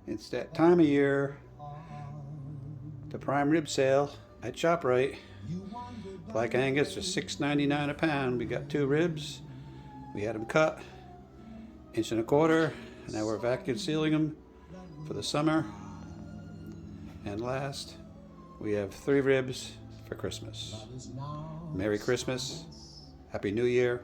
It's that time of year, the prime rib sale at ShopRite. Black Angus are $6.99 a pound. We got 2 ribs. We had them cut, 1.25 inches, and now we're vacuum sealing them for the summer. And last, we have 3 ribs for Christmas. Merry Christmas, Happy New Year.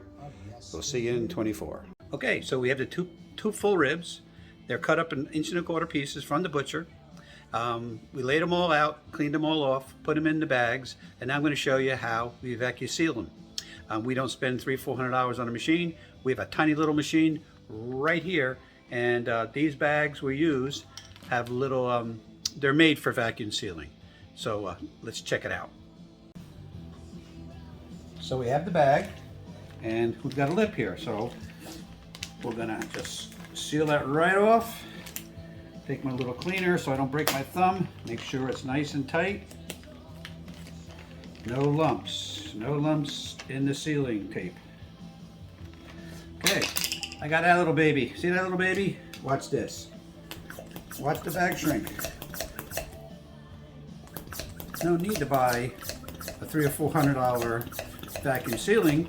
We'll see you in 24. Okay, so we have the two full ribs. They're cut up in 1.25 inch pieces from the butcher. We laid them all out, cleaned them all off, put them in the bags, and now I'm going to show you how we vacuum seal them. We don't spend $300-400 on a machine. We have a tiny little machine right here, and these bags we use have little, they're made for vacuum sealing. So let's check it out. So we have the bag, and we've got a lip here, so we're gonna just seal that right off. Take my little cleaner so I don't break my thumb. Make sure it's nice and tight. No lumps in the sealing tape. Okay, I got that little baby. See that little baby? Watch this. Watch the bag shrink. No need to buy a $300 or $400 vacuum sealing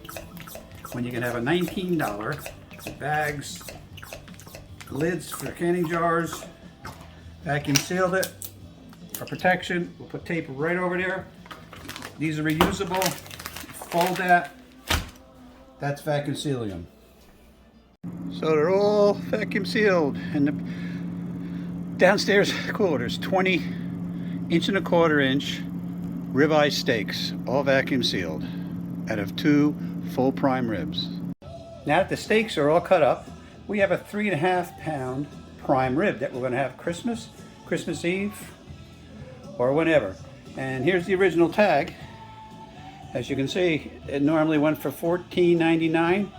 when you can have a $19 bags, lids for canning jars. Vacuum sealed it for protection. We'll put tape right over there. These are reusable. Fold that. That's vacuum sealing them. So they're all vacuum sealed in the downstairs cooler. There's 20.25 inch ribeye steaks, all vacuum sealed, out of 2 full prime ribs. Now that the steaks are all cut up, we have a 3.5 pound prime rib that we're going to have Christmas Eve, or whenever. And here's the original tag. As you can see, it normally went for $14.99.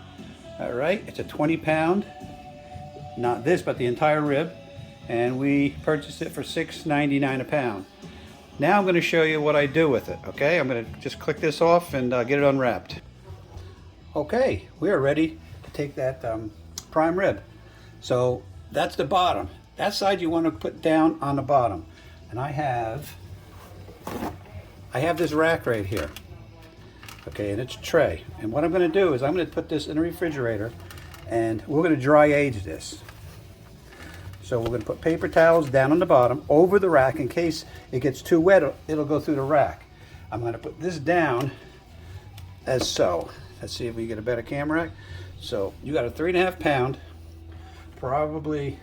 All right, it's a 20 pound, not this, but the entire rib, and we purchased it for $6.99 a pound. Now I'm going to show you what I do with it. Okay, I'm going to just click this off and get it unwrapped. Okay, we are ready to take that prime rib. So that's the bottom. That side you want to put down on the bottom. And I have this rack right here. Okay, and it's a tray. And what I'm going to do is I'm going to put this in the refrigerator, and we're going to dry age this. So we're going to put paper towels down on the bottom over the rack in case it gets too wet, it'll go through the rack. I'm going to put this down as so. Let's see if we get a better camera. So you got a 3.5 pound, probably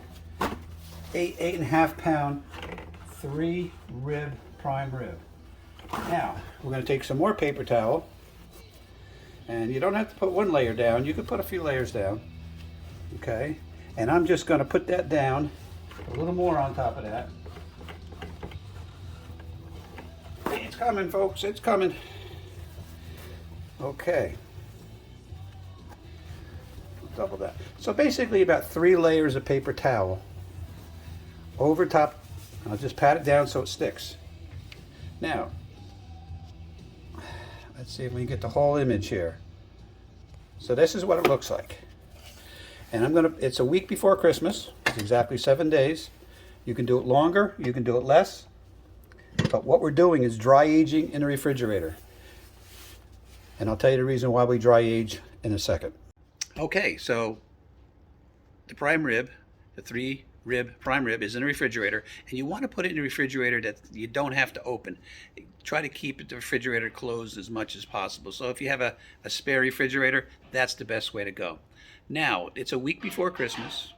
8.5 pound, 3 rib prime rib. Now we're going to take some more paper towel, and you don't have to put one layer down. You can put a few layers down. Okay, and I'm just going to put that down, a little more on top of that. It's coming, folks. It's coming. Okay. Double that. So basically about 3 layers of paper towel over top. I'll just pat it down so it sticks. Now, let's see if we can get the whole image here. So this is what it looks like. And it's a week before Christmas. It's exactly 7 days. You can do it longer, you can do it less. But what we're doing is dry aging in the refrigerator. And I'll tell you the reason why we dry age in a second. Okay, so the prime rib, the 3 rib prime rib, is in the refrigerator, and you want to put it in the refrigerator that you don't have to open. Try to keep the refrigerator closed as much as possible. So if you have a spare refrigerator, that's the best way to go. Now, it's a week before Christmas,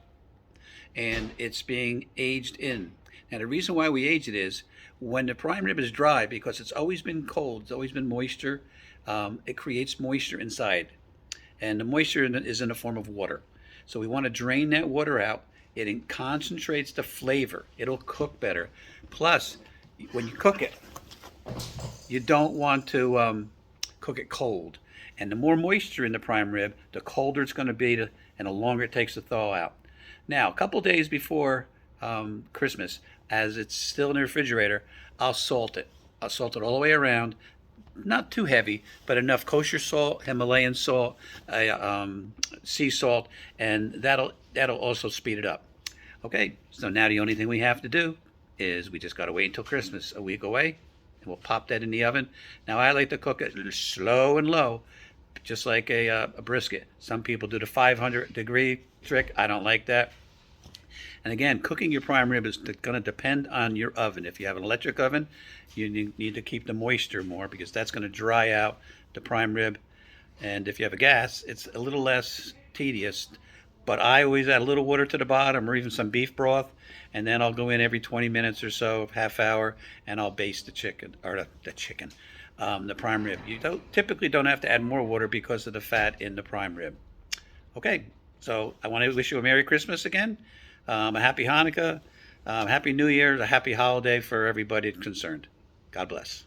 and it's being aged in. Now, the reason why we age it is when the prime rib is dry, because it's always been cold, it's always been moisture, it creates moisture inside. And the moisture is in the form of water. So we want to drain that water out. It concentrates the flavor. It'll cook better. Plus, when you cook it, you don't want to cook it cold. And the more moisture in the prime rib, the colder it's going to be, and the longer it takes to thaw out. Now, a couple days before Christmas, as it's still in the refrigerator, I'll salt it. I'll salt it all the way around. Not too heavy, but enough kosher salt, Himalayan salt, sea salt, and that'll also speed it up. Okay, so now the only thing we have to do is we just got to wait until Christmas, a week away, and we'll pop that in the oven. Now I like to cook it slow and low, just like a brisket. Some people do the 500-degree trick. I don't like that. And again, cooking your prime rib is going to depend on your oven. If you have an electric oven, you need to keep the moisture more because that's going to dry out the prime rib. And if you have a gas, it's a little less tedious. But I always add a little water to the bottom or even some beef broth. And then I'll go in every 20 minutes or so, half hour, and I'll baste the chicken, or the prime rib. You typically don't have to add more water because of the fat in the prime rib. Okay, so I want to wish you a Merry Christmas again, a Happy Hanukkah, Happy New Year, a happy holiday for everybody concerned. God bless.